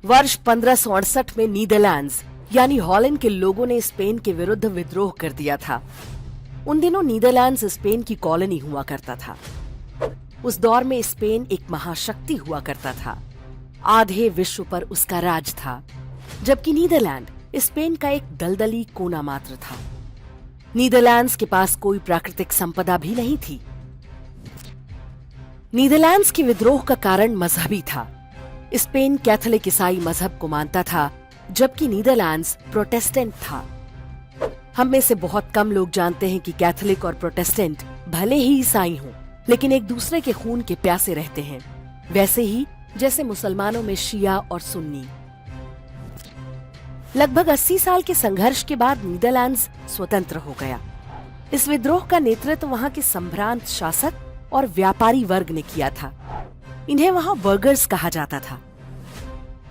वर्ष 1568 में नीदरलैंड्स यानी हॉलैंड के लोगों ने स्पेन के विरुद्ध विद्रोह कर दिया था। उन दिनों नीदरलैंड्स स्पेन की कॉलोनी हुआ करता था। उस दौर में स्पेन एक महाशक्ति हुआ करता था। आधे विश्व पर उसका राज था, जबकि नीदरलैंड स्पेन का एक दलदली कोना मात्र था। नीदरलैंड्स के पास कोई प्राकृतिक संपदा भी नहीं थी। नीदरलैंड्स के विद्रोह का कारण मजहबी था। स्पेन कैथोलिक ईसाई मजहब को मानता था, जबकि नीदरलैंड्स प्रोटेस्टेंट था। हम में से बहुत कम लोग जानते हैं कि कैथोलिक और प्रोटेस्टेंट भले ही ईसाई हों, लेकिन एक दूसरे के खून के प्यासे रहते हैं, वैसे ही जैसे मुसलमानों में शिया और सुन्नी। लगभग 80 साल के संघर्ष के बाद नीदरलैंड्स स्वतंत्र हो गया। इस विद्रोह का नेतृत्व वहां के संभ्रांत शासक और व्यापारी वर्ग ने किया था। इन्हें वहां बर्गर्स कहा जाता था।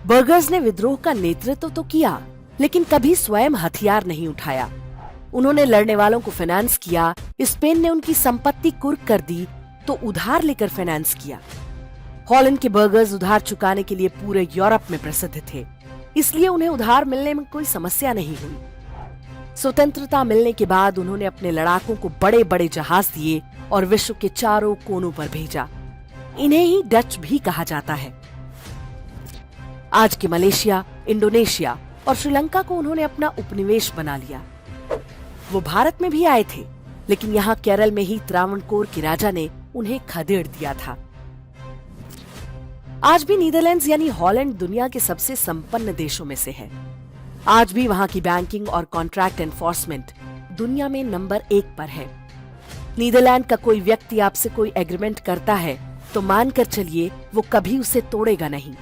बर्गर्स ने विद्रोह का नेतृत्व तो किया, लेकिन कभी स्वयं हथियार नहीं उठाया। उन्होंने लड़ने वालों को फाइनेंस किया। स्पेन ने उनकी संपत्ति कुर्क कर दी तो उधार लेकर फाइनेंस किया। हॉलैंड के बर्गर्स उधार चुकाने के लिए पूरे यूरोप में प्रसिद्ध थे, इसलिए उन्हें उधार मिलने में कोई समस्या नहीं हुई। स्वतंत्रता मिलने के बाद उन्होंने अपने लड़ाकों को बड़े बड़े जहाज दिए और विश्व के चारों कोनों पर भेजा। इन्हें ही डच भी कहा जाता है। आज के मलेशिया, इंडोनेशिया और श्रीलंका को उन्होंने अपना उपनिवेश बना लिया। वो भारत में भी आए थे, लेकिन यहाँ केरल में ही त्रावणकोर के राजा ने उन्हें खदेड़ दिया था। आज भी नीदरलैंड्स यानी हॉलैंड दुनिया के सबसे संपन्न देशों में से है। आज भी वहां की बैंकिंग और कॉन्ट्रैक्ट एनफोर्समेंट दुनिया में नंबर 1 पर है। नीदरलैंड का कोई व्यक्ति आपसे कोई एग्रीमेंट करता है तो मानकर चलिए वो कभी उसे तोड़ेगा नहीं।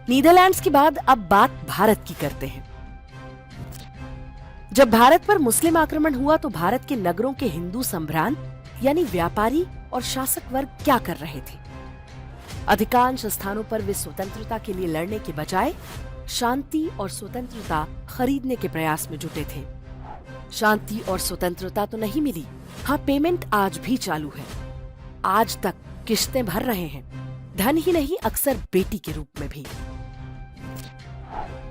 नीदरलैंड्स के बाद अब बात भारत की करते हैं। जब भारत पर मुस्लिम आक्रमण हुआ तो भारत के नगरों के हिंदू संभ्रांत यानी व्यापारी और शासक वर्ग क्या कर रहे थे? अधिकांश स्थानों पर वे स्वतंत्रता के लिए लड़ने के बजाय शांति और स्वतंत्रता खरीदने के प्रयास में जुटे थे। शांति और स्वतंत्रता तो नहीं मिली। हाँ, पेमेंट आज भी चालू है। आज तक किश्तें भर रहे हैं, धन ही नहीं अक्सर बेटी के रूप में भी।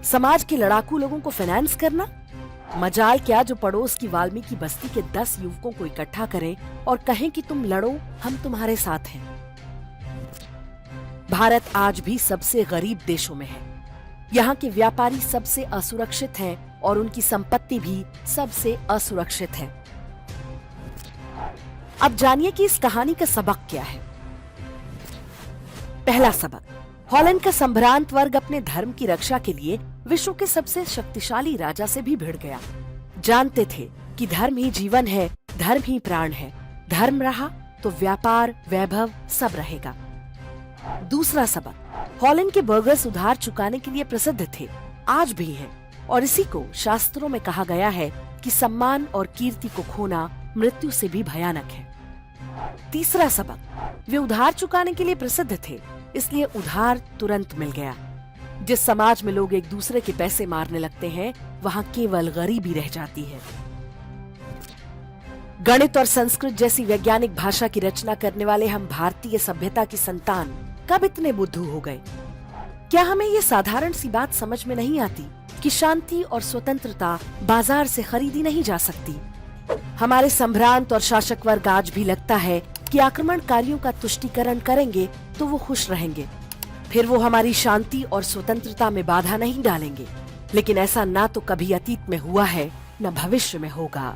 समाज के लड़ाकू लोगों को फाइनेंस करना, मजाल क्या जो पड़ोस की वाल्मीकि बस्ती के 10 युवकों को इकट्ठा करें और कहें कि तुम लड़ो, हम तुम्हारे साथ हैं। भारत आज भी सबसे गरीब देशों में है। यहाँ के व्यापारी सबसे असुरक्षित हैं और उनकी संपत्ति भी सबसे असुरक्षित है। अब जानिए कि इस कहानी का सबक क्या है। पहला सबक, हॉलैंड का संभ्रांत वर्ग अपने धर्म की रक्षा के लिए विश्व के सबसे शक्तिशाली राजा से भी भिड़ गया। जानते थे कि धर्म ही जीवन है, धर्म ही प्राण है। धर्म रहा तो व्यापार, वैभव सब रहेगा। दूसरा सबक, हॉलैंड के बर्गर्स उधार चुकाने के लिए प्रसिद्ध थे, आज भी हैं, और इसी को शास्त्रों में कहा गया है कि सम्मान और कीर्ति को खोना मृत्यु से भी भयानक है। तीसरा सबक, वे उधार चुकाने के लिए प्रसिद्ध थे, इसलिए उधार तुरंत मिल गया। जिस समाज में लोग एक दूसरे के पैसे मारने लगते हैं, वहाँ केवल गरीबी रह जाती है। गणित और संस्कृत जैसी वैज्ञानिक भाषा की रचना करने वाले हम भारतीय सभ्यता की संतान कब इतने बुद्धू हो गए? क्या हमें ये साधारण सी बात समझ में नहीं आती कि शांति और स्वतंत्रता बाजार से खरीदी नहीं जा सकती? हमारे संभ्रांत और शासक वर्ग आज भी लगता है कि आक्रमणकारियों का तुष्टीकरण करेंगे तो वो खुश रहेंगे, फिर वो हमारी शांति और स्वतंत्रता में बाधा नहीं डालेंगे। लेकिन ऐसा ना तो कभी अतीत में हुआ है, न भविष्य में होगा।